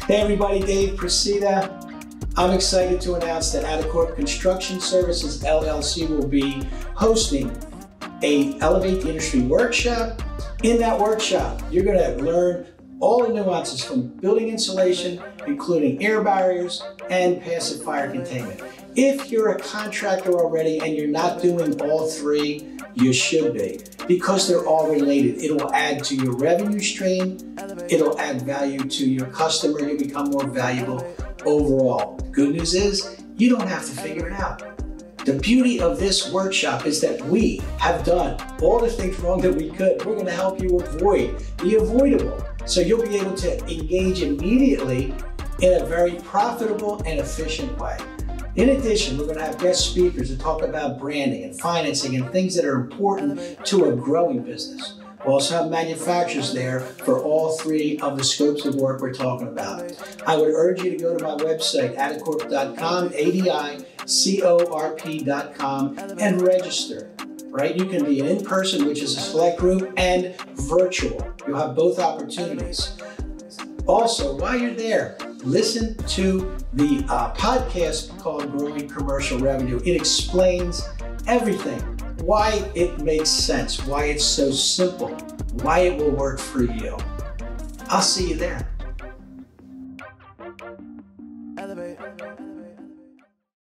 Hey everybody, Dave Presida. I'm excited to announce that Adicorp Construction Services LLC will be hosting a Elevate the Industry workshop. In that workshop, you're going to learn all the nuances from building insulation, including air barriers and passive fire containment. If you're a contractor already and you're not doing all three, you should be, because they're all related. It'll add to your revenue stream, it'll add value to your customer, you'll become more valuable overall. Good news is, you don't have to figure it out. The beauty of this workshop is that we have done all the things wrong that we could. We're going to help you avoid the avoidable. So you'll be able to engage immediately in a very profitable and efficient way. In addition, we're going to have guest speakers to talk about branding and financing and things that are important to a growing business. We'll also have manufacturers there for all three of the scopes of work we're talking about. I would urge you to go to my website, adicorp.com, adicorp.com, and register. Right? You can be an in-person, which is a select group, and virtual. You'll have both opportunities. Also, while you're there, listen to the podcast called Growing Commercial Revenue. It explains everything, why it makes sense, why it's so simple, why it will work for you. I'll see you there.